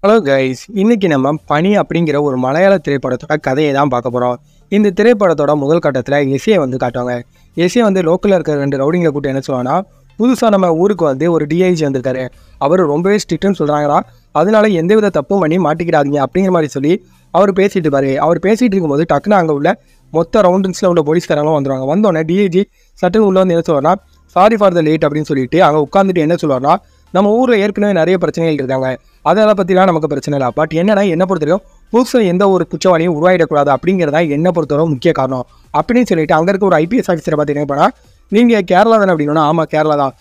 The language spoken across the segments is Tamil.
ஹலோ கைஸ், இன்னைக்கு நம்ம பனி அப்படிங்கிற ஒரு மலையாள திரைப்படத்தோட கதையை தான் பார்க்க போகிறோம். இந்த திரைப்படத்தோட முதல் கட்டத்தில் எஸ்ஏ வந்து காட்டுவாங்க. எஸ்ஏ வந்து லோக்கலில் இருக்கிற 2 ரவுடிங்களை கூட்டி என்ன சொல்லுவாங்கன்னா, புதுசாக நம்ம ஊருக்கு வந்து ஒரு டிஐஜி வந்திருக்காரு, அவர் ரொம்பவே ஸ்ட்ரிக்ட்னு சொல்கிறாங்களா, அதனால எந்தவித தப்பும் பண்ணி மாட்டிக்கிறாதீங்க அப்படிங்கிற மாதிரி சொல்லி அவர் பேசிட்டு இருப்பாரு. அவர் பேசிகிட்டு இருக்கும்போது டக்குன்னு அங்கே உள்ள மொத்த ரவுண்டன்ஸில் உள்ள போலீஸ்காரங்களும் வந்துடுவாங்க. வந்தோடனே டிஐஜி சட்டுன்னு உள்ள வந்து என்ன சொல்லுவார்னா, சாரி ஃபார் த லேட் அப்படின்னு சொல்லிட்டு அங்கே உட்காந்துட்டு என்ன சொல்லுவார்னா, நம்ம ஊரில் ஏற்கனவே நிறைய பிரச்சனைகள் இருக்காங்க, அதெல்லாம் பற்றிலாம் நமக்கு பிரச்சனை இல்லை. பட் என்னன்னா, என்ன பொறுத்தவரைக்கும் புதுசாக எந்த ஒரு குற்றவாளியும் உருவாயிடக்கூடாது அப்படிங்கிறதா என்ன பொறுத்தவரை முக்கிய காரணம் அப்படின்னு சொல்லிட்டு அங்கே இருக்க ஒரு ஐபிஎஸ் ஆஃபீஸரை பார்த்து என்ன பண்ணால், நீங்கள் கேரளா தானே அப்படின்னா, ஆமாம் கேரளா தான்.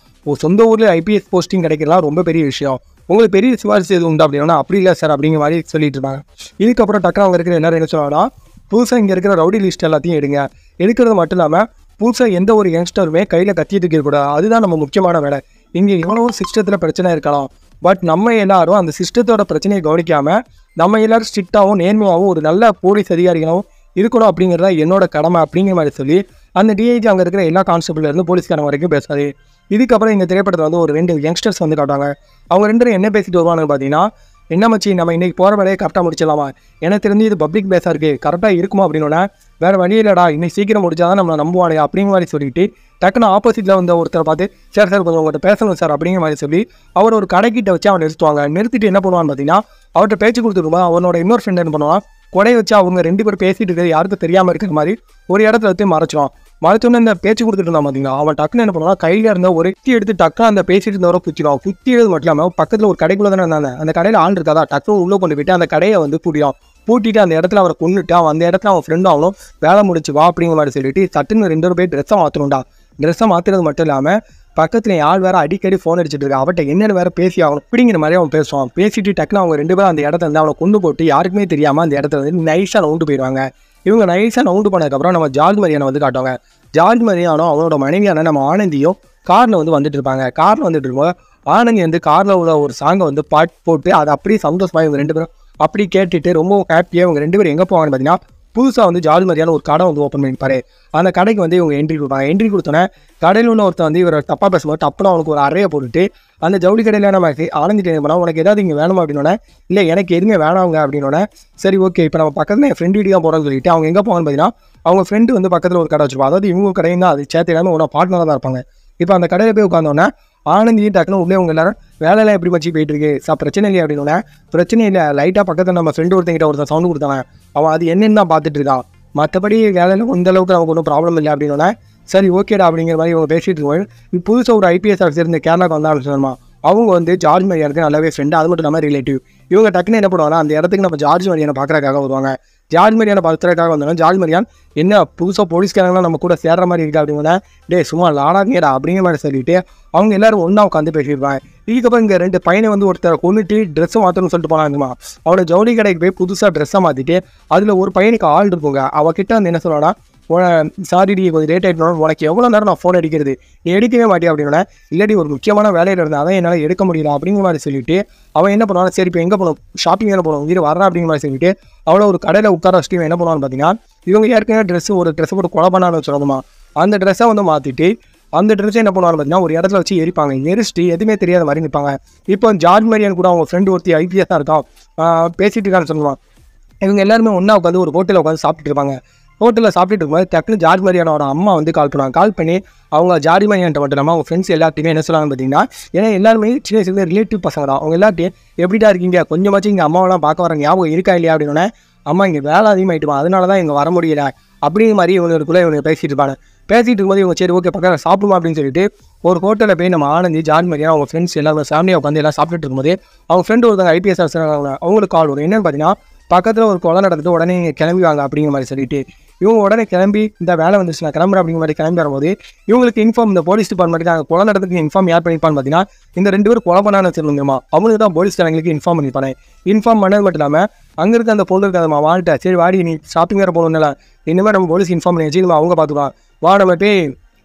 சொந்த ஊரில் ஐபிஎஸ் போஸ்டிங் கிடைக்கிறதுலாம் ரொம்ப பெரிய விஷயம், உங்களுக்கு பெரிய சிபாரிசு எதுவும் உண்டா அப்படின்னா, அப்படி இல்லை சார் அப்படிங்கிற மாதிரி சொல்லிட்டு இருப்பாங்க. இதுக்கப்புறம் டக்குனு அவங்க இருக்கிற எல்லாரும் என்ன சொல்லுவாங்கன்னா, புதுசாக இங்கே இருக்கிற ரவுடி லிஸ்ட் எல்லாத்தையும் எடுக்கிறது மட்டும் இல்லாமல் புதுசாக எந்த ஒரு யங்ஸ்டருமே கையில் கத்திட்டு இருக்கக்கூடாது, அதுதான் நம்ம முக்கியமான வேலை. இங்கே எவ்வளவோ சிஸ்டத்தில் பிரச்சனை இருக்கலாம், பட் நம்ம எல்லாரும் அந்த சிஸ்டத்தோட பிரச்சனையை கவனிக்காமல் நம்ம எல்லாரும் ஸ்ட்ரிக்டாகவும் நேர்மையாகவும் ஒரு நல்ல போலீஸ் அதிகாரிகளும் இருக்கணும் அப்படிங்கிறத என்னோட கடமை அப்படிங்கிற மாதிரி சொல்லி அந்த டிஐஜி அங்கே இருக்கிற எல்லா கான்ஸ்டபிள்லேருந்து போலீஸ்காரங்க வரைக்கும் பேசாது. இதுக்கப்புறம் இந்த திரைப்படத்தில் வந்து ஒரு 2 யங்ஸ்டர்ஸ் வந்து காட்டுவாங்க. அவங்க 2 பேரும் என்ன பேசிட்டு வருவாங்கன்னு பார்த்தீங்கன்னா, என்ன மச்சி நம்ம இன்றைக்கி போகிற வேலையை கரெக்டாக முடிச்சிடலாமா, எனக்கு தெரிஞ்சு இது பப்ளிக் பேஸாக இருக்குது, கரெக்டாக இருக்குமா அப்படின்னோடனே, வேறு வழி இல்லைடா, இன்னைக்கு சீக்கிரம் முடிச்சாதான் நம்மளை நம்புவானுங்க அப்படிங்கிற மாதிரி சொல்லிட்டு டக்குன்னு ஆப்போசிட்டில் வந்த ஒருத்தரை பார்த்து, சார் கொஞ்சம் உங்கள்கிட்ட பேசணும் சார் அப்படிங்கிற மாதிரி சொல்லி அவர் ஒரு கடைக்கிட்ட வச்சு அவன் நிறுத்துவாங்க. நிறுத்திட்டு என்ன பண்ணுவான்னு பார்த்தீங்கன்னா, அவர்கிட்ட பேச்சு கொடுத்துருக்கும்போது அவனோட இன்னொரு ஃப்ரெண்ட் என்ன பண்ணுவான், கொடையை வச்சு அவங்க 2 பேரும் பேசிட்டு இருக்கிறது யாருக்கும் தெரியாமல் இருக்கிற மாதிரி ஒரு இடத்துல வச்சு மறைச்சிடும். மறைச்சோன்னே இந்த பேச்சு கொடுத்துட்டு இருந்தான் பார்த்தீங்களா, அவன் டக்குன்னு என்ன பண்ணுவான், கையில் இருந்த ஒரு குத்தி எடுத்து டக்குன்னு அந்த பேசிட்டு இருந்தவரை குத்திடும். குத்தியது மட்டும் இல்லாமல் பக்கத்தில் ஒரு கடைக்குள்ளே தானே இருந்தாங்க, அந்த கடையில் ஆள் இருக்காதா, டக்குன்னு உள்ளே கொண்டு போயிட்டு அந்த கடையை வந்து பூட்டிட்டு அந்த இடத்துல அவரை கொண்டுட்டு அவன் அந்த இடத்துல அவன் ஃப்ரெண்டும் அவனும் வேலை முடிச்சு வா அப்படிங்கிற மாதிரி சொல்லிட்டு சட்டுன்னு 2 பேர் ட்ரெஸ்ஸை மாற்றணும்டா. ட்ரெஸ்ஸை மாற்றுறது மட்டும் இல்லாமல் பக்கத்தில் ஆள் வேறு அடிக்கடி ஃபோன் அடிச்சுட்டு இருக்கா, அவட்ட என்னென்னு வேறு பேசி ஆகணும் அப்படிங்கிற மாதிரி அவன் பேசுவான். பேசிட்டு டக்குன்னு அவங்க 2 பேரும் அந்த இடத்துல இருந்து அவனை கொண்டு போட்டு யாருக்குமே தெரியாமல் அந்த இடத்துல வந்து நைஸாக நவுண்டு போயிடுவாங்க. இவங்க நைஸாக நவுண்டு பண்ணதுக்கப்புறம் நம்ம ஜார்ஜ் மரியானை வந்து காட்டுவாங்க. ஜார்ஜ் மரியானோ அவனோட மனைவியான நம்ம ஆனந்தியும் காரில் வந்து வந்துட்டு இருப்பாங்க. காரில் வந்துட்டு இருக்கும்போது ஆனந்தி வந்து காரில் உள்ள ஒரு சாங்கை வந்து பாட்டு போட்டு அதை அப்படியே சந்தோஷமாக இவங்க 2 பேரும் அப்படி கேட்டுட்டு ரொம்ப ஹாப்பியாக இவங்க 2 பேரும் எங்கே போவாங்கன்னு பார்த்தீங்கன்னா, புதுசாக வந்து ஜார்ஜ் மரியான ஒரு கடை வந்து ஓப்பன் பண்ணிப்பாரு. அந்த கடைக்கு வந்து இவங்க என்ட்ரி கொடுப்பாங்க. என்ட்ரி கொடுத்தோன்னே கடையில் உள்ள ஒருத்தர் வந்து இவர் தப்பாக பேசும்போது டப்புன்னு அவனுக்கு ஒரு அறையை போட்டுட்டு அந்த ஜவுளி கடையில் நம்ம ஆனந்திட்டு என்ன பண்ணால், உனக்கு ஏதாவது இங்கே வேணுமா அப்படின்னோடனே, இல்லை எனக்கு எதுவுமே வேணாங்க அப்படின்னோடனே, சரி ஓகே இப்போ நம்ம பக்கத்தில் என் ஃப்ரெண்டு வீடியோ போகிறோன்னு சொல்லிட்டு அவங்க எங்கே போவாங்கன்னு பார்த்தீங்கன்னா, அவங்க ஃப்ரெண்டு வந்து பக்கத்தில் ஒரு கடை வச்சுருப்பாங்க. அதாவது இவங்க கடையும் தான், அது சேர்த்து எல்லாமே ஒரு பார்ட்னராக தான் இருப்பாங்க. இப்போ அந்த கடையில் போய் உட்காந்தோன்னே ஆனந்தியும் டக்குன்னு உள்ளே அவங்க எல்லாரும் வேலையெல்லாம் எப்படி வச்சு போயிட்டு இருக்கு சார், பிரச்சனை இல்லையா அப்படின்னோடனே, பிரச்சனை இல்லை, லைட்டாக பக்கத்தில் நம்ம ஃப்ரெண்டு ஒருத்தன் சவுண்டு கொடுத்தாங்க, அவன் அது என்னன்னு தான் பார்த்துட்டு இருக்கான், மற்றபடி வேலையில் இந்த அளவுக்கு நமக்கு ஒன்றும் ப்ராப்ளம் இல்லை அப்படின்னோடனே, சரி ஓகேடா அப்படிங்கிற மாதிரி இவங்க பேசிட்டு இருக்கும்போது புதுசாக ஒரு ஐபிஎஸ் ஆஃபீஸர் இந்த கேரளாவுக்கு வந்தால் சொல்லணுமா, அவங்க வந்து ஜார்ஜ் மரியானுக்கு நல்லாவே ஃப்ரெண்டு, அது மட்டும் இல்லாமல் ரிலேட்டிவ். இவங்க டக்குன்னு என்ன பண்ணுவாங்கன்னா, அந்த இடத்துக்கு நம்ம ஜார்ஜ் மரியானை பார்க்குறதுக்காக வருவாங்க. ஜார்ஜ் மரியானை பார்க்குறதுக்காக வந்தோன்னா ஜார்ஜ் மரியான் என்ன புதுசாக போலீஸ்காரங்களாம் நம்ம கூட சேர்ற மாதிரி இருக்கா அப்படின்னா, டே சும்மா லாடாங்கடா அப்படிங்கிற மாதிரி சொல்லிட்டு அவங்க எல்லாரும் ஒன்றா உட்காந்து பேசியிருப்பாங்க. இதுக்கப்புறம் இங்கே 2 பையனை வந்து ஒருத்தரை கொண்டுட்டு ட்ரெஸ்ஸை மாற்றணும்னு சொல்லிட்டு போனாங்கம்மா. அவனை ஜவுளி கடைக்கு போய் புதுசாக ட்ரெஸ்ஸை மாற்றிட்டு அதில் ஒரு பையனுக்கு ஆள் இருக்குங்க, அவகிட்ட வந்து என்ன சொல்லுவானா, சாரிடி கொஞ்சம் லேட் ஆகிட்டோம், உனக்கு எவ்வளோ நேரம் நான் ஃபோன் அடிக்கிறது, நீ எடுக்கவே மாட்டேன் அப்படின்னா, இல்லாட்டி ஒரு முக்கியமான வேலையில் இருந்தேன் அதான் என்னால் எடுக்க முடியல அப்படிங்கிற மாதிரி சொல்லிட்டு அவன் என்ன பண்ணுவான், சரி இப்போ எங்கே போகணும், ஷாப்பிங் வேலை போகணும், வீடு வர்றான் அப்படிங்கிற மாதிரி சொல்லிட்டு அவ்வளோ ஒரு கடையில் உட்கார வச்சுட்டு என்ன பண்ணுவான்னு பார்த்தீங்கன்னா, இவங்க ஏற்கனவே ஒரு ட்ரெஸ்ஸை போட்டு கொலை பண்ணான்னு சொல்லணுமா, அந்த ட்ரெஸ்ஸை வந்து மாற்றிட்டு அந்த ட்ரெஸ்ஸை என்ன பண்ணுவான்னு பார்த்தீங்கன்னா ஒரு இடத்துல வச்சு எரிப்பாங்க. எரிச்சிட்டு எதுவுமே தெரியாத மாதிரி நிற்பாங்க. இப்போ ஜார்ஜ் மரியான் கூட அவங்க ஃப்ரெண்டு ஒருத்தி ஐபிஎஸ் தான் இருக்கான், பேசிட்டு இருக்கான்னு சொல்லுவான். இவங்க எல்லாருமே ஒன்றா உட்காந்து ஒரு ஹோட்டலில் உட்காந்து சாப்பிட்டு இருப்பாங்க. ஹோட்டலில் சாப்பிட்டுட்டு இருக்கும்போது டக்குன்னு ஜார்ஜ் மரியானோட அம்மா வந்து கால் பண்ணுவாங்க. கால் பண்ணி அவங்க ஜார்ஜ் மரியான்ட்ட மட்டும் இல்லாமல் அவங்க ஃப்ரெண்ட்ஸ் எல்லாத்தையுமே என்ன சொல்லுவாங்கன்னு பார்த்தீங்கன்னா, ஏன்னா எல்லாருமே சின்ன ரிலேட்டிவ் பசங்க தான், அவங்க எல்லாத்தையும் எப்படிடா இருக்கீங்க, கொஞ்சமாச்சும் இங்கே அம்மாவெல்லாம் பார்க்க வராங்க, ஞாபகம் இருக்கா இல்லையா அப்படின்னோடனே, அம்மா இங்கே வேலை அதிகமாகிட்டுமா அதனால தான் இங்கே வர முடியல அப்படிங்கிற மாதிரி இவங்களுக்குள்ளே இவங்க பேசிகிட்டு இருப்பாங்க. பேசிகிட்டு இருக்கும்போது இவங்க சரி ஓகே பக்கத்தில் சாப்பிடுமா அப்படின்னு சொல்லிட்டு ஒரு ஹோட்டலில் போய் நம்ம ஆனந்தி ஜார்ஜ் மரியான் அவங்க ஃப்ரெண்ட்ஸ் எல்லாரும் ஃபேமிலியாக உட்காந்து எல்லாம் சாப்பிட்டுட்டு இருக்கும்போது அவங்க ஃப்ரெண்டு ஒருத்தவங்க ஐபிஎஸ் அவங்களுக்கு கால் வரும். என்னென்னு பார்த்தீங்கன்னா, பக்கத்தில் ஒரு கொலை நடந்துட்டு உடனே நீங்கள் கிளம்பி வாங்க அப்படிங்கிற மாதிரி சொல்லிட்டு இவங்க உடனே கிளம்பி இந்த வேலை வந்துச்சு நான் கிளம்புறேன் அப்படிங்கிற மாதிரி கிளம்பி வரும்போது இவங்களுக்கு இன்ஃபார்ம் இந்த போலீஸ் டிபார்ட்மெண்ட்டுக்கு அங்கே கொலை நடந்துக்கு இன்ஃபார்ம் யார் பண்ணியிருப்பான்னு பார்த்தீங்கன்னா, இந்த 2 பேரும் கொலை பண்ணான்னு சொல்லுங்கம்மா, அவங்களுக்கு தான் போலீஸ்காரங்களுக்கு இன்ஃபார்ம் பண்ணியிருப்பாங்க. இன்ஃபார்ம் பண்ணது மட்டும் இல்லாமல் அங்கே இருக்க அந்த பொருள் இருக்காதம்மா வாழ்கிட்ட, சரி வாடி நீ ஷாப்பிங் வேறு போகணும்ல, இனிமேல் நம்ம போலீஸ் இன்ஃபார்ம் பண்ணி வச்சு அவங்க பார்த்துக்கலாம், வா நம்ம போய்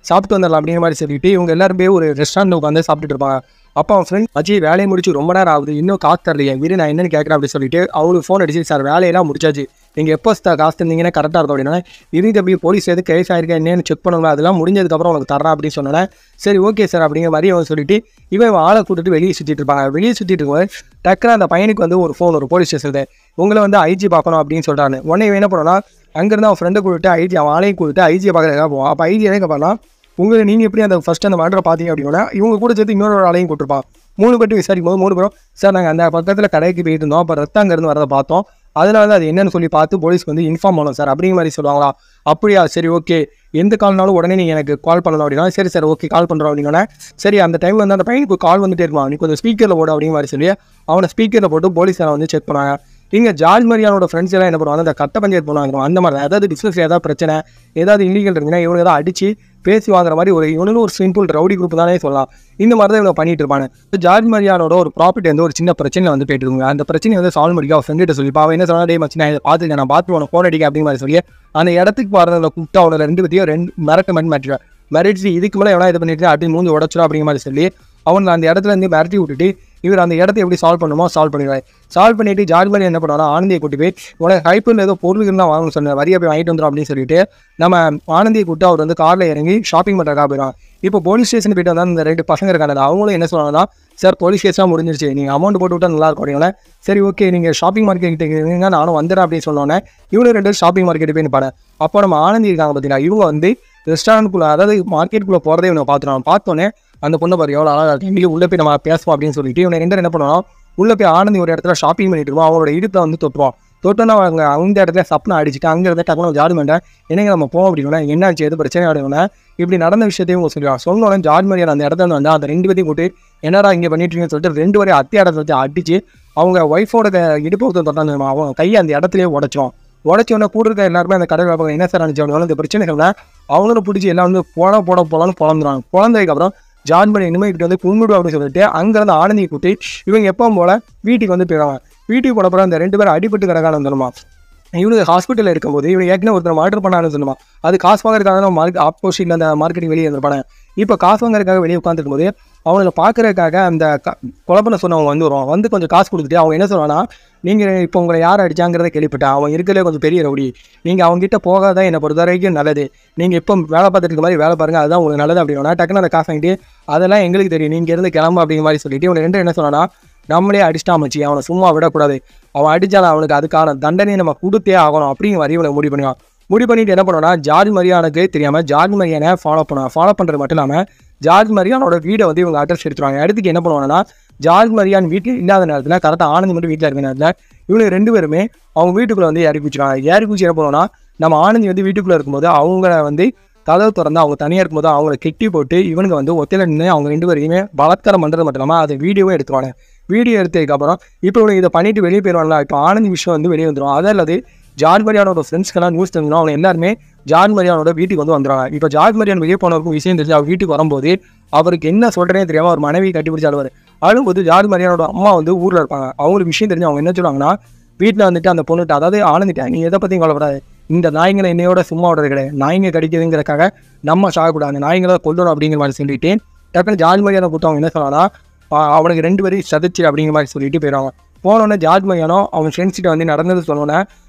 சாப்பிட்டு வந்துடலாம் அப்படிங்கிற மாதிரி சொல்லிட்டு இவங்க எல்லாரும் போய் ஒரு ரெஸ்டாரண்ட் உட்காந்து சாப்பிட்டுட்டு இருப்பாங்க. அப்போ அவன் ஃப்ரெண்ட் மச்சி வேலையை முடிச்சு ரொம்ப நேரம் ஆகுது, இன்னும் காசு தரலையே வீடு, நான் என்னென்னு கேட்குறேன் அப்படி சொல்லிட்டு அவங்களுக்கு ஃபோன் அடிச்சு, சார் வேலையெல்லாம் முடிச்சாச்சு, நீங்கள் எப்போ காசு தந்தீங்கன்னா கரெக்டாக இருக்கும் அப்படின்னா இது அப்படியே போலீஸ் எது கேஸ் ஆயிருக்கா என்னன்னு செக் பண்ணுங்களா அதெல்லாம் முடிஞ்சதுக்கப்புறம் உனக்கு தரேன் அப்படின்னு சொன்னேன். சரி ஓகே சார் அப்படிங்கிற மாதிரி அவன் சொல்லிட்டு இவன் ஆளை கூட்டிட்டு வெளியே சுற்றிட்டு இருப்பாங்க. வெளியே சுற்றிட்டு இருக்கும்போது டக்குனு அந்த பையனுக்கு வந்து ஒரு ஃபோன் ஒரு போலீஸ் ஸ்டேஷன் உங்களை வந்து ஐஜி பார்க்கணும் அப்படின்னு சொல்கிறாங்க. உடனே இவன் என்ன பண்ணுவான்னா அங்கேருந்து அவன் ஃப்ரெண்டை கூப்பிட்டு ஐஜி அவன் ஆளையும் கூப்பிட்டு ஐஜியை பார்க்குறதுக்காக போவான். அப்போ ஐஜி என்ன கேட்பான்னா நீங்கள் எப்படி அந்த ஃபஸ்ட்டு அந்த மர்டரை பார்த்தீங்க அப்படின்னா இவங்க கூட சேர்த்து இன்னொரு ஆளையும் கூப்பிட்டுருப்பான். 3 பேர் விசாரிக்கும் போது 3 பேரும் சார் நாங்கள் அந்த பக்கத்தில் கடைக்கு போயிட்டு இருந்தோம், அப்போ ரத்தம் அங்கேருந்து வரதை பார்த்தோம், அதனால தான் அது என்னன்னு சொல்லி பார்த்து போலீஸ்க்கு வந்து இன்ஃபார்ம் பண்ணோம் சார் அப்படிங்கிற மாதிரி சொல்லுவாங்களா. அப்படியா சரி ஓகே எந்த கால்னாலும் உடனே நீங்கள் எனக்கு கால் பண்ணலாம் அப்படின்னா சரி சார் ஓகே கால் பண்ணுறோம் அப்படின்னா சரி அந்த டைம் வந்து அந்த பையனுக்கு கால் வந்துட்டே இருப்பான், நீ கொஞ்சம் ஸ்பீக்கரில் போடு அப்படிங்கிற மாதிரி சொல்லி அவனை ஸ்பீக்கரில் போட்டு போலீஸாரை வந்து செக் பண்ணாங்க. இங்கே ஜார்ஜ் மரியானோட ஃப்ரெண்ட்ஸ் எல்லாம் என்ன பண்ணுவாங்க அந்த கட்ட பஞ்சாயத்து போனாங்க அந்த மாதிரி ஏதாவது பிஸ்னஸ் ஏதாவது பிரச்சனை ஏதாவது இல்லீகல் இருக்குன்னா இவங்க ஏதாவது அடிச்சு பேசி வாங்குற மாதிரி இவனும் ஒரு சிம்பிள் ரவுடி குரூப் தானே சொல்லலாம். இந்த மாதிரி தான் இவங்க பண்ணிட்டு இருப்பாங்க. ஜார்ஜ் மரியானோட ஒரு ப்ராப்பர்ட்டி வந்து ஒரு சின்ன பிரச்சனை வந்து போயிட்டு இருக்காங்க. அந்த பிரச்சனை வந்து சால்வ் பண்ணிக்க அவன் ஃப்ரெண்ட்ட சொல்லி அவன் என்ன சொன்னா டே மச்சி நான் பார்த்துக்கேன் நான் பார்த்து உனக்கு ஃபோன் அடிக்க அப்படிங்கிற மாதிரி சொல்லி அந்த இடத்துக்கு போகிறத கூப்பிட்டு அவனோட 2 பேத்தையும் மிரட்டி இதுக்கு மேலே எவ்வளோ இது பண்ணிட்டு அப்படின்னு மூஞ்சி உடச்சிடும் அப்படிங்கிற மாதிரி சொல்லி அவன் அந்த இடத்துல இருந்து மிரட்டி விட்டுட்டு இவர் அந்த இடத்த எப்படி சால்வ் பண்ணுமோ சால்வ் பண்ணிடுவார். சால்வ் பண்ணிட்டு ஜார்ஜ் மரியா என்ன பண்ணுவானா ஆனந்தியை கூட்டி போய் உனக்கு ஹைப்பரில் ஏதோ பொருள் இருந்தால் வாங்கணும்னு சொன்னார், வரியா போய் வாங்கிட்டு வந்துடும் அப்படின்னு சொல்லிட்டு நம்ம ஆனந்தியை கூப்பிட்டு அவர் வந்து காரில் இறங்கி ஷாப்பிங் பண்ணுறதுக்காக போயிடுவான். இப்போ போலீஸ் ஸ்டேஷன் போயிட்டு வந்தால் இந்த 2 பசங்க இருக்காங்க அவங்களும் என்ன சொன்னாங்கன்னா சார் போலீஸ் கேஸ்லாம் முடிஞ்சிருச்சு நீங்கள் அமௌண்ட் போட்டு விட்டால் நல்லா இருக்கும் அப்படின்னா சரி ஓகே நீங்கள் ஷாப்பிங் மார்க்கெட் நானும் வந்துடுறேன் அப்படின்னு சொன்னோன்னே இவங்க 2 ஷாப்பிங் மார்க்கெட் போய் நிற்பாங்க. அப்போ நம்ம ஆனந்தி இருக்காங்க பார்த்தீங்கன்னா இவங்க வந்து ரெஸ்டாரண்ட்குள்ளே அதாவது மார்க்கெட்டுக்குள்ளே போகிறதே இவங்க பார்த்தோன்னே அந்த பொண்ணை பாரு எவ்வளோ அழகாக இருக்கு இங்கே உள்ளே போய் நம்ம பேசுவோம் அப்படின்னு சொல்லிட்டு இவனை 2 என்ன பண்ணுவோம் உள்ளே போய் ஆனந்தி ஒரு இடத்துல ஷாப்பிங் பண்ணிட்டு இருக்கோம் அவங்களோட இடுப்பை வந்து தொட்டோன்னா அவங்க அந்த இடத்துல சப்னா அடிச்சுட்டு அங்கே இருந்த டக்குனு ஜார்ஜ் மரியா என்னங்க நம்ம போவோம் அப்படின்னா என்னாச்சு எது பிரச்சனை அப்படின்னா இப்படி நடந்த விஷயத்தையும் சொல்லுவாங்க. சொன்னோடனே ஜார்ஜ் மரியா அந்த இடத்துல வந்து அந்த 2 பேத்தையும் கூட்டு என்னடா இங்கே பண்ணிட்டு இருக்கீங்கன்னு சொல்லிட்டு 2 பேரையும் அத்தி இடத்துல வச்சு அடிச்சு அவங்க ஒய்ஃபோட இடுப்பு தொட்டாங்க அவங்க கையை அந்த இடத்துலேயே உடச்சோன்னா கூட இருக்க எல்லாருமே அந்த கடை வியாபாரம் என்ன சார் அனுப்பிச்சு இந்த பிரச்சனைகள்னா அவங்களும் பிடிச்சி எல்லாம் வந்து போலான்னு பிறந்துறாங்க. பிறந்ததுக்கப்புறம் ஜார்ஜ் மரியா இனிமேல் இப்படி வந்து கும்பிடு அப்படின்னு சொல்லிட்டு அங்கேருந்து ஆனந்தியை கூட்டி இவங்க எப்பவும் போல வீட்டுக்கு வந்து போயிடுவாங்க. வீட்டுக்கு போன அப்புறம் அந்த 2 பேரும் அடிபட்டு கிடக்கான வந்துடுமா இவனுக்கு ஹாஸ்பிட்டலில் இருக்கும்போது இவங்க ஏற்கனவே ஒருத்தர் ஆர்டர் பண்ணான்னு சொல்லுமா அது காசு வாங்குறதுக்காக ஆப்போசிட்டில் அந்த மார்க்கெட்டிங் வெளியே இருந்திருப்பாங்க. இப்போ காசு வாங்குறதுக்காக வெளியே உட்காந்துருக்கும் போது அவங்களை பார்க்குறதுக்காக அந்த கொலை பண்ண சொன்னவங்க வந்து வருவாங்க. வந்து கொஞ்சம் காசு கொடுத்துட்டு அவங்க என்ன சொல்லுவாங்கன்னா நீங்கள் இப்போ உங்களை யார் அடிச்சாங்கிறத கேள்விப்பட்டேன் அவன் இருக்கிறதே கொஞ்சம் பெரிய ரவுடி நீங்கள் அவங்ககிட்ட போகாதான் என்னை பொறுத்த வரைக்கும் நல்லது நீங்கள் இப்போ வேலை பார்த்துட்டு இருக்க மாதிரி வேலை பாருங்கள் அதுதான் உங்களுக்கு நல்லது அப்படின்னா டக்குன்னு அந்த காசு வாங்கிட்டு அதெல்லாம் எங்களுக்கு தெரியும் நீங்கள் இருந்து கிளம்பு அப்படிங்கிற மாதிரி சொல்லிட்டு இவங்க 2 என்ன சொன்னா நம்மளே அடிச்சிட்டா மச்சி அவனை சும்மா விடக்கூடாது அவன் அடித்தாலும் அவனுக்கு அதுக்கான தண்டனையை நம்ம கொடுத்தே ஆகணும் அப்படிங்கிற மாதிரி இவனை முடிவு பண்ணிட்டு என்ன பண்ணுவோன்னா ஜார்ஜ் மரியானுக்கு தெரியாமல் ஜார்ஜ் மரியானை ஃபாலோ பண்ணுறது மட்டும் இல்லாமல் ஜார்ஜ் மரியானோட வீடை வந்து இவங்க அட்ரஸ் எடுத்துருவாங்க. அடுத்துக்கு என்ன பண்ணுவாங்கன்னா ஜார்ஜ் மரியான் வீட்டில் இல்லாத நேரத்தில் கரெக்டாக ஆனந்தி மட்டும் வீட்டில் இருக்கிற நேரத்தில் இவங்க 2 பேருமே அவங்க வீட்டுக்குள்ளே வந்து ஏறி குச்சிடுவாங்க. ஏறி குச்சி என்ன பண்ணுவோன்னா நம்ம ஆனந்தி வந்து வீட்டுக்குள்ளே இருக்கும்போது அவங்கள வந்து கதவு திறந்து அவங்க தனியாக இருக்கும்போது அவங்கள கெட்டி போட்டு இவனுக்கு வந்து ஒத்தையில் நின்று அவங்க 2 பேரையுமே பலாத்காரம் பண்ணுறது மட்டும் இல்லாமல் அதை வீடியோவும் எடுத்துவாங்க. வீடியோ எடுத்ததுக்கப்புறம் இப்போ இவங்க இதை பண்ணிட்டு வெளியே போயிடுவாங்களா இப்போ ஆனந்தி விஷயம் வந்து வெளியே வந்துடும். அதாவது ஜார்ஜ் மரியானோட ஃப்ரெண்ட்ஸ்க்கெல்லாம் நியூஸ் தெரிஞ்சுனா அவங்க எல்லாருமே ஜார்ஜ் மரியானோட வீட்டுக்கு வந்து வந்துடுவாங்க. இப்போ ஜார்ஜ் மரியான் வெளியே போனவருக்கும் விஷயம் தெரிஞ்சு அவர் வீட்டுக்கு வரும்போது அவருக்கு என்ன சொல்கிறேனே தெரியாமல் அவர் மனைவி கட்டிப்பிடிச்சு அழும்போது ஜார்ஜ் மரியானோட அம்மா வந்து ஊரில் இருப்பாங்க. அவங்களுக்கு விஷயம் தெரிஞ்சு அவங்க என்ன சொல்லுவாங்கன்னா வீட்டில் வந்துட்டு அந்த பொண்ணுகிட்ட அதாவது ஆனந்திட்டேன் நீ எதை பற்றியும் கவலைப்படாது இந்த நாய்ங்களை என்னையோட சும்மா விடுறது கிடையாது நாய்ங்க கடிக்கிறதுங்கிறக்காக நம்ம சாகக்கூடாது நாய்ங்களை கொல்லணும் அப்படிங்கிற மாதிரி சொல்லிட்டு டக்குனு ஜார்ஜ் மரியாதை கொடுத்தவங்க என்ன சொன்னாங்கன்னா அவனுக்கு 2 பேரையும் சதிச்சு அப்படிங்கிற மாதிரி சொல்லிட்டு போயிடுவாங்க. போனோடனே ஜார்ஜ் மரியானோ அவன் ஃப்ரெண்ட்ஸ்கிட்ட வந்து நடந்தது சொன்னோன்னே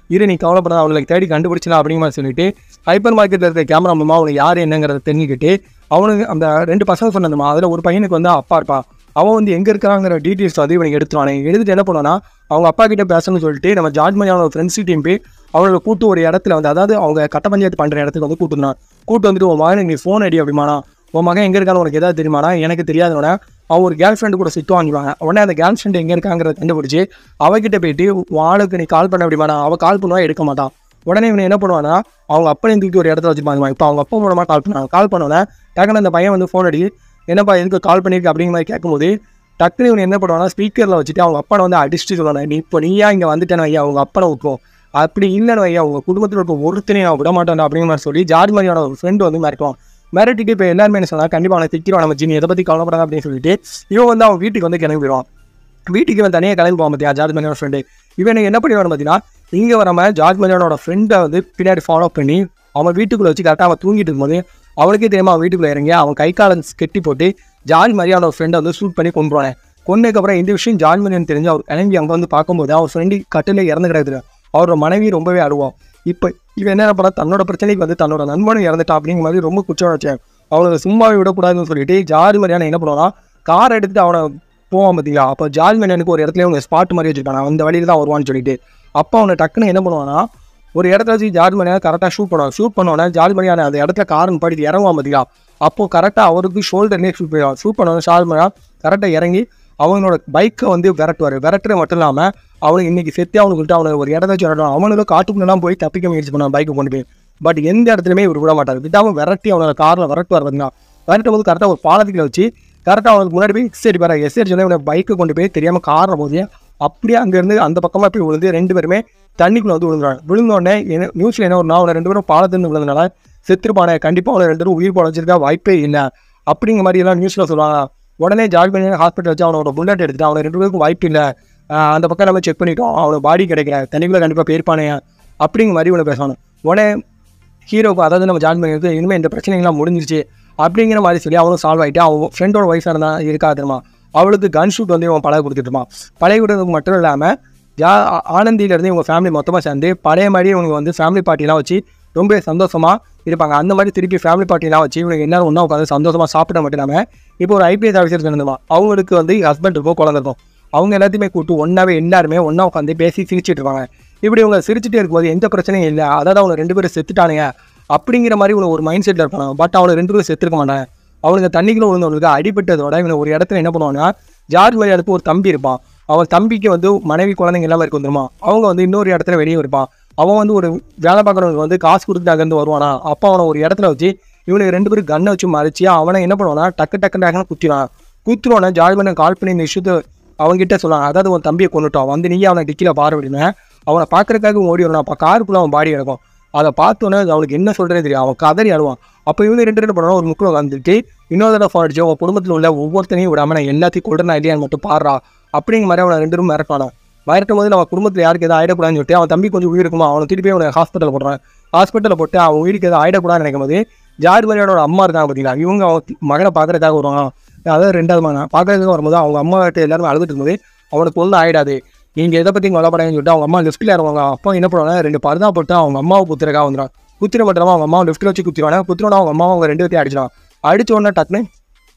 நீ கவலைப்படாத அவங்களுக்கு தேடி கண்டுபிடிச்சலாம் அப்படிங்கிற மாதிரி சொல்லிட்டு ஹைப்பர் மார்க்கெட்டில் இருக்க கேமரா மூலமாக அவனுக்கு யார் என்னங்கிறத தெரிஞ்சுக்கிட்டு அவனுக்கு அந்த 2 பசங்க சொன்னதுமா அதில் ஒரு பையனுக்கு வந்து அப்பா இருப்பா அவன் வந்து எங்கே இருக்காங்கிற டீட்டெயில்ஸ் வந்து இவனுக்கு எடுத்துவானே எடுத்துட்டு என்ன பண்ணோன்னா அவங்க அப்பா கிட்டே பேசணும்னு சொல்லிட்டு நம்ம ஜார்ஜ் மரியானோட ஃப்ரெண்ட்ஸ்கிட்டையும் போய் அவங்களோட கூட்டு ஒரு இடத்துல வந்து அதாவது அவங்க கட்ட பஞ்சாயத்து பண்ணுற இடத்துக்கு வந்து கூட்டு வந்துட்டு உன் மகனுக்கு நீ ஃபோன் அடி அப்படிமானா உன் மகன் எங்கே இருக்கான்னு உனக்கு எதாவது தெரியுமானா எனக்கு தெரியாதோட அவன் ஒரு கேர்ள் ஃப்ரெண்டு கூட சித்து வாங்கிடுவாங்க. உடனே அந்த கேர்ள் ஃப்ரெண்டு எங்கே இருக்காங்கிறத கண்டுபிடிச்சி அவகிட்ட போயிட்டு ஆளுக்கு நீ கால் பண்ண அப்படிமானா அவள் கால் பண்ணுவா எடுக்க மாட்டான். உடனே இவனை என்ன பண்ணுவான்னா அவங்க அப்பனையும் தூக்கி ஒரு இடத்துல வச்சுப்பாங்க. இப்போ அவங்க அப்பா மூலமாக கால் பண்ணோன்னே டக்குன்னு அந்த பையன் வந்து ஃபோன் அடி என்னப்பா எதுக்கு கால் பண்ணியிருக்கு அப்படிங்கிற மாதிரி கேட்கும்போது டக்குனு இவன் என்ன பண்ணுவானா ஸ்பீக்கரில் வச்சுட்டு அவங்க அப்பனை வந்து அடிச்சுட்டு சொல்லுவாங்க நீ இப்போ நீயா இங்கே வந்துட்டேன்னு ஐயா அவங்க அப்பனை விட்டுரும் அப்படி இல்லைன்னு ஐயா அவங்க குடும்பத்தில் இருக்க ஒருத்தனையும் நான் விட மாட்டேன் அப்படிங்கிற மாதிரி சொல்லி ஜார்ஜ் மரியானோட ஒரு ஃப்ரெண்டு வந்து மிரட்டுவான். மிரட்டிட்டு இப்போ எல்லாருமே என்ன சொன்னால் கண்டிப்பாக அவனை திக்கிறோம் நம்ம ஜினி எதை பற்றி கவலைப்படாத அப்படின்னு சொல்லிட்டு இவன் வந்து அவன் வீட்டுக்கு வந்து கிளம்பி போயிடுவான். வீட்டுக்கு இவன் தனியாக கிளம்பி போவான் பார்த்தியா ஜார்ஜ் மரியானோட ஃப்ரெண்டு இவன் என்ன பண்ணிடுவான்னு பார்த்தீங்கன்னா இங்கே வராமல் ஜார்ஜ் மரியானோட ஃப்ரெண்டை வந்து பின்னாடி ஃபாலோ பண்ணி அவன் வீட்டுக்குள்ளே வச்சு கரெக்டாக அவன் தூங்கிட்டு இருக்கும்போது அவனுக்கே தெரியாமல் அவன் வீட்டுக்குள்ளே இறங்கி அவன் கை காலம் கெட்டி போட்டு ஜார்ஜ் மரியானோட ஃப்ரெண்டை வந்து ஷூட் பண்ணி கொண்டுருவானே. கொண்டதுக்கப்புறம் இந்த விஷயம் ஜார்ஜ் மரியான் தெரிஞ்சு அவர் கிளம்பி அங்கே வந்து பார்க்கும்போது அவர் ஃப்ரெண்டு கட்டிலே இறந்து கிடக்குது. அவரோட மனைவி ரொம்பவே அழுவோம். இப்போ இவன் என்ன பண்ணா தன்னோட பிரச்சனைக்கு வந்து தன்னோட நண்பனும் இறந்துட்டான் அப்படிங்கிற மாதிரி ரொம்ப குற்றம் வச்சேன். அவனை சும்மாவே விடக்கூடாதுன்னு சொல்லிட்டு ஜார்ஜ் மரியாதை என்ன பண்ணுவான்னா கார் எடுத்துட்டு அவனை போவான் பார்த்தீங்களா. அப்போ ஜார்ஜ் மரியாதைக்கு ஒரு இடத்துல அவங்க ஸ்பாட் மாதிரி வச்சுருக்காங்க, அந்த வழியில் தான் வருவான்னு சொல்லிட்டு. அப்போ அவனை டக்குன்னு என்ன பண்ணுவான்னா ஒரு இடத்துல வச்சு ஜார்ஜ் மரியாதை கரெக்டாக ஷூட் பண்ணுவானே ஜார்ஜ் மரியாதை அந்த இடத்துல காரன் பாடிட்டு இறங்குவான் பார்த்தீங்களா. அப்போது கரெக்டாக அவருக்கு ஷோல்டர்லேயே ஷூட் பண்ணுவாங்க. ஜார்ஜ் மரியாதை கரெக்டாக இறங்கி அவனோட பைக்கை வந்து விரட்டுறது மட்டும் இல்லாமல் அவனுக்கு இன்றைக்கி செத்தே அவனுக்கு விட்டு அவனை ஒரு இடத்த வச்சு விரட்டுவான். அவனுக்கு காட்டுக்குள்ளெல்லாம் போய் தப்பிக்க முயற்சி பண்ணுவான் பைக்கை கொண்டு போய். பட் எந்த இடத்துலையுமே இவர் விட மாட்டார். விட்டாமல் விரட்டி அவனோட காரில் விரட்டுவார் பார்த்தீங்கன்னா. விரட்டும் போது கரெக்டாக ஒரு பாலத்துக்குள்ள வச்சு கரெக்டாக அவனுக்கு முன்னாடி போய் எஸ்ஏடி பாரு எஸ்ஏடி சொல்லி அவனை பைக்கை கொண்டு போய் தெரியாமல் காரில் போது அப்படியே அங்கேருந்து அந்த பக்கமாக போய் விழுந்து 2 பேருமே தண்ணிக்குள்ளே வந்து விழுந்துறாங்க. விழுந்தோடனே நியூஸில் என்ன ஒரு அவனை 2 பேரும் பாலத்துலேருந்து விழுந்தனால செத்துருப்பானே, கண்டிப்பாக அவனை 2 பேரும் உயிர் பொழைச்சிருக்கா வாய்ப்பே இல்லை அப்படிங்கிற மாதிரி எல்லாம் நியூஸில் சொல்லுவாங்க. உடனே ஜார்ஜ் மரியாதை ஹாஸ்பிட்டல் வச்சு அவனோட புல்லட் எடுத்துட்டு அவனை 2 பேருக்கும் வாய்ப்பு இல்லை, அந்த பக்கம் நம்ம செக் பண்ணிட்டோம், அவனை பாடி கிடைக்கல, தண்ணிக்குள்ளே கண்டிப்பாக போயிருப்பானே அப்படிங்கிற மாதிரி இவனை பேசணும். உடனே ஹீரோக்கு அதாவது நம்ம ஜார்ஜ் மரியாதை இனிமேல் இந்த பிரச்சனைகள்லாம் முடிஞ்சிருச்சு அப்படிங்கிற மாதிரி சொல்லி அவனும் சால்வ் ஆகிட்டு அவன் ஃப்ரெண்டோட வயசாக இருந்தால் இருக்கா தெரியுமா, அவளுக்கு கன் ஷூட் வந்து இவன் பழக கொடுத்துட்டுருப்பான். பழக கொடுத்ததுக்கு மட்டும் இல்லாமல் ஆனந்தியிலேருந்து இவங்க ஃபேமிலி மொத்தமாக சேர்ந்து பழைய மாதிரி இவங்க வந்து ஃபேமிலி பார்ட்டிலாம் வச்சு ரொம்ப சந்தோஷமாக இருப்பாங்க. அந்த மாதிரி திருப்பி ஃபேமிலி பார்ட்டிலாம் வச்சு இவங்க எல்லாரும் ஒன்றா உட்காந்து சந்தோஷமாக சாப்பிட மட்டும் இல்லாமல் இப்போ ஒரு ஐபிஎஸ் ஆஃபீஸர் இருந்துமா அவங்களுக்கு வந்து ஹஸ்பண்ட் இருக்கும், குழந்தை இருக்கும், அவங்க எல்லாத்தையுமே கூப்பிட்டு ஒன்றாவே எல்லாருமே ஒன்றா உட்காந்து பேசி சிரிச்சிட்டு இருப்பாங்க. இப்படி இவங்க சிரிச்சுட்டே இருக்கும்போது எந்த பிரச்சனையும் இல்லை, அதாவது அவங்க 2 பேரும் செத்துட்டானுங்க அப்படிங்கிற மாதிரி இவங்க ஒரு மைண்ட் செட்டில் இருப்பாங்க. பட் அவனை 2 பேரும் செத்துருக்க மாட்டாங்க. அவனுக்கு தண்ணிக்குள்ள விழுந்தவங்களுக்கு அடிபட்டதோட இவங்க ஒரு இடத்துல என்ன பண்ணுவாங்கன்னா ஜார்ஜ் மரியாதைக்கு ஒரு தம்பி இருப்பான். அவன் தம்பிக்கு வந்து மனைவி குழந்தைங்க எல்லாமே இருக்கு வந்துருமா. அவங்க வந்து இன்னொரு இடத்துல வெளியே இருப்பான். அவன் வந்து ஒரு வேலை பார்க்குறவங்க வந்து காசு கொடுத்து அங்கேருந்து வருவானா. அப்போ அவனை ஒரு இடத்துல வச்சு இவனுக்கு 2 பேரும் கண்ணை வச்சு மறைச்சி அவனை என்ன பண்ணுவானா டக்கு குத்துருவானா. ஜார்ஜ் மரியாதை கால் பண்ணி இந்த விஷயத்தை அவங்ககிட்ட சொல்லுவாங்க, அதாவது உன் தம்பியை கொண்டுட்டான் வந்து நீயே அவனை டிக்கில பாரு அப்படின்னு. அவனை பார்க்குறதுக்காக ஓடி வரணும். அப்போ காருக்குள்ளே அவன் பாடி கிடக்கும். அதை பார்த்தோன்னே அவனுக்கு என்ன சொல்கிறேன்னு தெரியும், அவன் கதறி அழுவான். அப்போ இவங்க 2 பேரும் பண்ணணும் ஒரு முக்கில் வந்துட்டு இன்னொரு தடவை ஃபோன் அடிச்சு உங்கள் குடும்பத்தில் உள்ள ஒவ்வொருத்தனையும் விடாமல் நான் எல்லாத்தையும் கொள்றேன் இல்லையான்னு மட்டும் பாடுறா அப்படிங்கிற மாதிரி அவனை 2 பேரும் மிரட்டானா. மிரட்டும் போது நம்ம குடும்பத்தில் யாருக்கு எதாவது ஆகிடக்கூடாதுன்னு சொல்லிட்டு அவன் தம்பி கொஞ்சம் உயிர் இருக்குமா அவனை திருப்பி அவனை ஹாஸ்பிட்டலில் போடுறான். ஹாஸ்பிட்டலில் போட்டு அவன் உயிருக்கு எதாவது ஆகிடக்கூடாதுன்னு நினைக்கும் போது ஜார்ஜ் மரியாதையோட அம்மா இருக்காங்க பார்த்தீங்களா, இவங்க அவன் மகனை பார்க்குறதுக்காக வருவாங்க. அதாவது 2வது மகன் பார்க்குறதுக்காக வரும்போது அவங்க அம்மா கிட்ட எல்லாருமே அழுதுட்டு இருக்கும்போது அவனுக்கு ஒன்றும் ஆகிடாது, நீங்கள் எதை பற்றி கொல்லப்படாதுன்னு சொல்லிட்டு அவங்க அம்மா லெஃப்ட்டில் இறங்குவாங்க. அப்போ என்ன பண்ணுவாங்க 2 பருதா போட்டு அவங்க அம்மாவை குத்துறக்காக வந்துடும். குத்திர மட்டும் அவங்க அம்மாவை லெஃப்ட்டில் வச்சு குத்திடுவாங்க. குத்திரோட அவங்க அம்மாவை அவங்க 2 பேர்த்தையும் அடிச்சிடும். அடிச்ச உடனே டக்குன்னு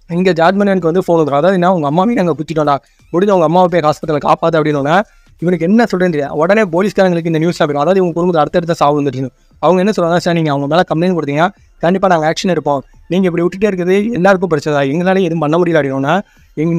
இங்கே ஜார்ஜ் மரியாதைக்கு வந்து ஃபோன் வந்துடும். அதாவது என்ன உங்கள் அம்மாவே நாங்கள் குத்திட்டோம்டா, முடிஞ்ச அவங்க அம்மாவை போய் ஹாஸ்பிட்டலில் காப்பாற்று அப்படின்னு. இவனுக்கு என்ன சொல்கிறேன்னு தெரியாது. உடனே போலீஸ்காரங்களுக்கு இந்த நியூஸ் போயிடும். அதாவது இவங்க குடும்பத்தை அடுத்தடுத்த சாவு வந்துட்டு அவங்க என்ன சொல்கிறாங்க, சார் நீங்கள் அவங்க மேலே கம்ப்ளைண்ட் கொடுத்தீங்க, கண்டிப்பாக நாங்கள் ஆக்ஷன் எடுப்போம், நீங்கள் இப்படி விட்டுட்டே இருக்குது எல்லாருக்கும் பிரச்சனை, எங்களால் எதுவும் பண்ண முடியல அப்படின்னா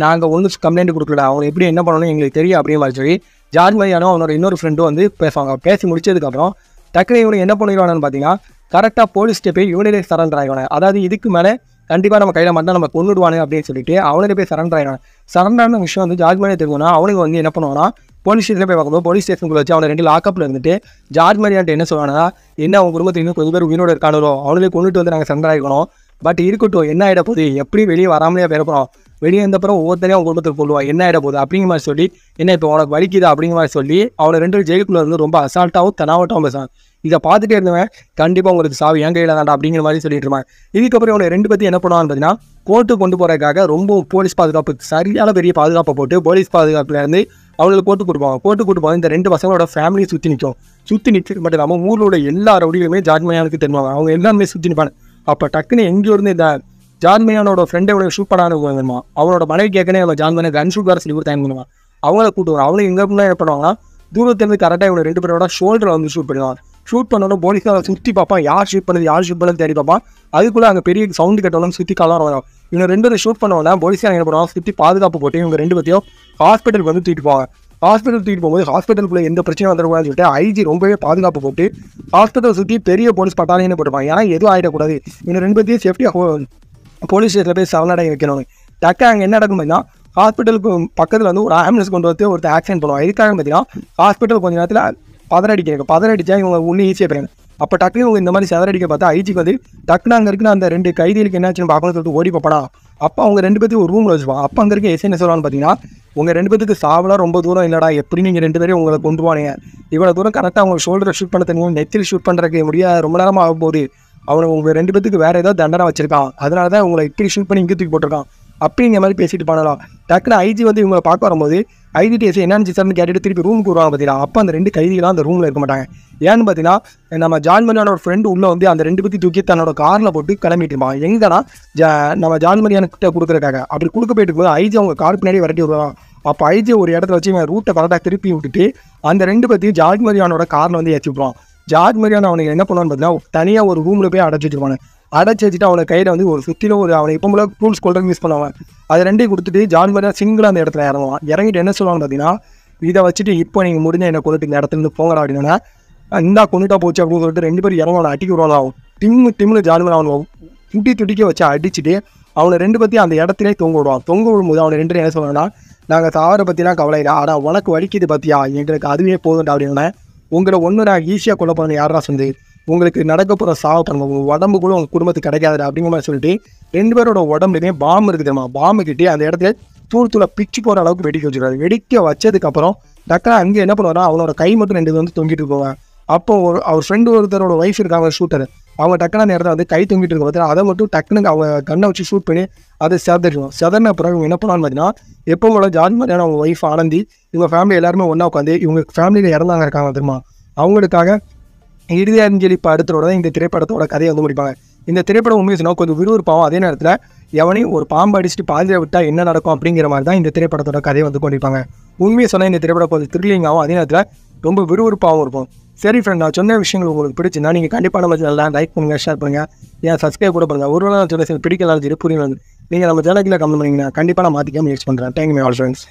நாங்கள் ஒன்றும் கம்ப்ளைண்ட் கொடுக்கல, அவங்க எப்படி என்ன பண்ணணும் எங்களுக்கு தெரியும் அப்படின்னு மாதிரி சொல்லி ஜார்ஜ் மரியாதை அவனோட இன்னொரு ஃப்ரெண்டும் வந்து பேசுவாங்க. பேசி முடிச்சதுக்கப்புறம் டக்குனு இவனை என்ன பண்ணிடுவானு பார்த்தீங்கன்னா கரெக்டாக போலீஸ்கிட்ட போய் இவனே சரண்டர் ஆகிடுவாங்க. அதாவது இதுக்கு மேலே கண்டிப்பாக நம்ம கையில் மட்டும் நம்ம கொண்டுடுவானு அப்படின்னு சொல்லிட்டு அவனுக்கு போய் சரண்டர் ஆகிடுவாங்க. சரண்டரான விஷயம் வந்து ஜார்ஜ் மரியாதை தெரியும்னா அவனுக்கு வந்து என்ன பண்ணுவான்னா போலீஸ் ஸ்டேஷனில் போய் பார்க்கும்போது போலீஸ் ஸ்டேஷனுக்குள்ள வச்சு அவனை 2 லாக்கப்பில் இருந்துட்டு ஜார்ஜ் மரியாதை என்ன சொல்லுவானா, என்ன அவங்க குடும்பத்தில் இன்னும் கொஞ்சம் பேர் உயிரோடு இருக்கானோ அவங்களே கொண்டுட்டு வந்து நாங்கள் சரண்டர் ஆகிக்கணும், பட் இருக்கட்டும் என்ன ஆகிட போகுது, எப்படி வெளியே வராமலே போகிறோம், வெளியே இருந்தப்பறம் ஒவ்வொருத்தரையும் அவங்க குடும்பத்துக்கு கொள்ளுவான், என்ன ஆகிட போகுது அப்படிங்கிற மாதிரி சொல்லி என்ன இப்போ உனக்கு வலிக்குதா அப்படிங்கிற மாதிரி சொல்லி அவனை 2 பேரும் ஜெயிலுக்குள்ளே இருந்து ரொம்ப அசால்ட்டாகவும் தனாவட்டாகவும் பேசுவான். இதை பார்த்துட்டே இருந்தவன் கண்டிப்பாக உங்களுக்கு சாவி என் கையில் தாண்டா அப்படிங்கிற மாதிரி சொல்லிட்டு இருப்பான். இதுக்கப்புறம் இவனை 2 பற்றி என்ன பண்ணுவான்னு பார்த்தீங்கன்னா கோர்ட்டு கொண்டு போகிறதுக்காக ரொம்ப போலீஸ் பாதுகாப்பு சரியான பெரிய பாதுகாப்பை போட்டு போலீஸ் பாதுகாப்புலேருந்து அவங்களுக்கு போட்டு கொடுப்பாங்க. போட்டு போது இந்த 2 பசங்களோட ஃபேமிலியை சுற்றி நிற்கும் மட்டும் இல்லாமல் ஊரோட எல்லா ரவுடிகளுமே ஜார்ஜ் மரியாதைக்கு தெரிவாங்க. அவங்க எல்லாருமே சுற்றி நிற்பாங்க. அப்போ டக்குன்னு எங்கேயோ இருந்து இந்த ஜார்ஜ் மரியாதையோட ஃப்ரெண்டை ஷூட் பண்ணான்னு அவனோட மனைவி கேட்கனே அவன் ஜார்ஜ் மரியாதை கன் ஷூட் வேறு சொல்லி கொடுத்தாங்க பண்ணுவான். அவங்கள கூட்டு வரும். அவங்களும் எங்கே என்ன பண்ணுவாங்கன்னா தூரத்துலேருந்து கரெக்டாக இவங்க 2 பேரோட ஷோல்டரில் வந்து ஷூட் பண்ணுவாங்க. ஷூட் பண்ணணும் போலீஸாக சுற்றி பார்ப்பான், யார் ஷூட் பண்ணது தேடி பார்ப்பான். அதுக்குள்ளே அங்கே பெரிய சவுண்டு கட்டணும் சுற்றி காலம் வரும். இவங்க 2 பேரும் ஷூட் பண்ணுவாங்க. போலீஸாக என்ன பண்ணுவாங்க சுற்றி பாதுகாப்பு போட்டு இவங்க 2 பேர்த்தையும் ஹாஸ்பிட்டலுக்கு வந்து தூக்கிட்டு போவாங்க. ஹாஸ்பிட்டல் தூக்கிட்டு போகும்போது ஹாஸ்பிட்டலுக்குள்ளே எந்த பிரச்சனையும் வந்துடக்கூடாதுன்னு சொல்லிட்டு ஐஜி ரொம்பவே பாதுகாப்பு போட்டு ஹாஸ்பிட்டலை சுற்றி பெரிய போலீஸ் பட்டாளையன்னு போட்டுப்பாங்க. ஏன்னா எதுவும் ஆகிடக்கூடாது, இவங்க 2 பேர்த்தையும் சேஃப்டியாக போலீஸ் ஸ்டேஷனில் போய் சரணடைய வைக்கணும். டக்கு அங்கே என்ன நடக்கும் பார்த்தீங்கன்னா ஹாஸ்பிட்டலுக்கு பக்கத்தில் வந்து ஒரு ஆம்புலன்ஸ் கொண்டு வந்து ஒருத்தர் ஆக்சிடென்ட் பண்ணுவாங்க. எதுக்காக பார்த்தீங்கன்னா ஹாஸ்பிட்டல் கொஞ்சம் நேரத்தில் பதறடிச்சா இவங்க ஒன்றும் ஈஸியாக போயிடுங்க. அப்போ டக்குனு இவங்க இந்த மாதிரி சதறடிக்க பார்த்தா ஐஜிக்கு வந்து டக்குனு அங்கே இருக்கிற அந்த 2 கைதிகளுக்கு என்னாச்சுன்னு பார்க்கணும்னு சொல்லிட்டு ஓடி பார்ப்படா. அப்போ அவங்க 2 பேர்த்தையும் ஒரு ரூமில் வச்சுப்பாங்க. அப்போ அங்கே இருக்க எஸ் என்ன சொல்லுவான்னு பார்த்தீங்கன்னா உங்கள் 2 பேருக்கு சாவலாம் ரொம்ப தூரம் இல்லைடா, எப்படி நீங்கள் 2 பேரையும் உங்களை கொண்டு வாங்க, இவ்வளோ தூரம் கரெக்டாக அவங்க ஷோல்டரை ஷூட் பண்ண தெரியும், நெத்தில் ஷூட் பண்ணுறதுக்கு முடியாது, ரொம்ப நேரமாக ஆகும் போது அவனை உங்கள் 2 பேருக்கு வேறு ஏதாவது தண்டனை வச்சிருக்கான், அதனால தான் உங்களை இப்படி ஷூட் பண்ணி இங்கே தூக்கி போட்டிருக்கான் அப்படிங்கிற மாதிரி பேசிட்டு பண்ணலாம். டக்குனு ஐஜி வந்து இவங்களை பார்க்க வரும்போது ஐஜிடிஎஸ் என்னன்னு சார்னு கேட்டுட்டு திருப்பி ரூமுக்கு வருவாங்க பார்த்தீங்களா. அப்போ அந்த 2 கைதிகளும் அந்த ரூமில் இருக்க மாட்டாங்க. ஏன்னு பார்த்தீங்கன்னா நம்ம ஜான் மரியானோட ஃப்ரெண்டு உள்ளே வந்து அந்த 2 பற்றி தூக்கி தன்னோட காரில் போட்டு கிளம்பிட்டு இருப்பான். எங்கன்னா நம்ம ஜான் மரியானுக்கிட்ட கொடுக்குறக்காக. அப்படி கொடுக்க போயிட்டு இருக்கும்போது ஐஜி அவங்க கார் பின்னாடி விரட்டி விடுவான். அப்போ ஐஜி ஒரு இடத்துல வச்சு இவன் ரூட்டை கரெக்டாக திருப்பி விட்டுட்டு அந்த 2 பற்றியும் ஜார்ஜ் மரியானோட காரில் வந்து ஏற்றி விட்ருவான். ஜார்ஜ் மரியான் அவனுக்கு என்ன பண்ணுவான்னு பார்த்தீங்கன்னா தனியாக ஒரு ரூமில் போய் அடைச்சி வச்சுருவானு. அடைச்சி வச்சுட்டு அவனை கையில் வந்து ஒரு சுற்றிலும் ஒரு அவனை இப்போ போல டூல்ஸ் கொள்றது யூஸ் பண்ணுவான். அது 2 கொடுத்துட்டு ஜார்ஜ் மரியான் சிங்கிளாக அந்த இடத்துல இறங்குவான். இறங்கிட்டு என்ன சொல்லுவான்னு பார்த்தீங்கன்னா இதை வச்சுட்டு இப்போ நீங்கள் முடிஞ்ச என்ன கொண்டுட்டு இந்த இடத்துல இருந்து போங்கடா அப்படின்னா இந்தா கொண்டுட்டா போச்சு அப்படின்னு சொல்லிட்டு 2 பேரும் இறங்குவான். அடிக்க விடுவான். அவன் டிம்மில் ஜார்ஜ் மரியான் அவனை துடிக்க வச்சு அடிச்சுட்டு அவனை 2 பற்றி அந்த இடத்துலேயே தொங்க விடுவான். தொங்க விடும்போது அவனை 2 என்ன சொல்லுவாங்கன்னா நாங்கள் சாவரை பற்றிலாம் கவலை இல்லை, ஆனால் உனக்கு வலிக்குது பார்த்தியா எங்களுக்கு அதுவே போதும்டா அப்படின்னா உங்களை ஒன்று நான் ஈஸியாக கொல்ல போகிறேன் யாரா சொல்லி உங்களுக்கு நடக்க போகிற சாவு பண்ணுங்க உங்கள் உடம்பு கூட உங்கள் குடும்பத்துக்கு கிடைக்காது அப்படிங்கிற மாதிரி சொல்லிட்டு 2 பேரோட உடம்புலேயுமே பாம்பு இருக்குது தெரியுமா. பாம்பு கிட்டே அந்த இடத்துல தூள் பிச்சு போகிற அளவுக்கு வெடிக்க வச்சுருக்காரு. வெடிக்க வச்சதுக்கப்புறம் டக்குனு அங்கே என்ன பண்ணுவாரா அவனோட கை மட்டும் 2 வந்து தொங்கிட்டு போவாங்க. அப்போ அவர் ஃப்ரெண்டு ஒருத்தரோட ஒய்ஃப் இருக்காங்க ஷூட்டர். அவங்க டக்குனு அந்த இடத்துல வந்து கை தொங்கிட்டு இருக்க பார்த்தீங்கன்னா அதை மட்டும் டக்குனு அவங்க கண்ணை வச்சு ஷூட் பண்ணி அதை செதறிடுவோம். செதறின அப்புறம் இவங்க என்ன பண்ணான்னு பார்த்தீங்கன்னா எப்போ போல ஜார்ஜ் மரியான் அவங்க ஒய்ஃப் ஆனந்தி இவங்க ஃபேமிலி எல்லாருமே ஒன்றா உட்காந்து இவங்க ஃபேமிலியில் இறந்தாங்க இருக்காங்க தெரியுமா அவங்களுக்காக இறுதி அஞ்சலி படத்தோட தான் இந்த திரைப்படத்தோட கதையை வந்து முடிப்பாங்க. இந்த திரைப்படம் உண்மையை சொன்னால் கொஞ்சம் விறுவிறுப்பாகும். அதே நேரத்தில் எவனையும் ஒரு பாம்பு அடிச்சுட்டு பாதியை விட்டால் என்ன நடக்கும் அப்படிங்கிற மாதிரி தான் இந்த திரைப்படத்தோட கதையை வந்து கொண்டிருப்பாங்க. உண்மையை சொன்னால் இந்த திரைப்படம் கொஞ்சம் த்ரில்லிங்காகவும் அதே நேரத்தில் ரொம்ப விறுவிறுப்பாகவும் இருக்கும். சரி ஃப்ரெண்ட், நான் சொன்ன விஷயங்கள் உங்களுக்கு பிடிச்சிருந்தா நீங்கள் கண்டிப்பாக நம்ம சேனலில் லைக் பண்ணுங்கள், ஷேர் பண்ணுங்கள், ஏன் சப்ஸ்கிரைப் கூட பண்ணுங்கள். ஒருவேளை நான் சொன்ன பிடிக்கலாம் புரியல நீங்கள் நம்ம சேனலில் கமெண்ட் பண்ணிங்கன்னா கண்டிப்பாக நான் மாற்றிக்காமல் யூஸ் பண்ணுறேன். Thank you my all friends.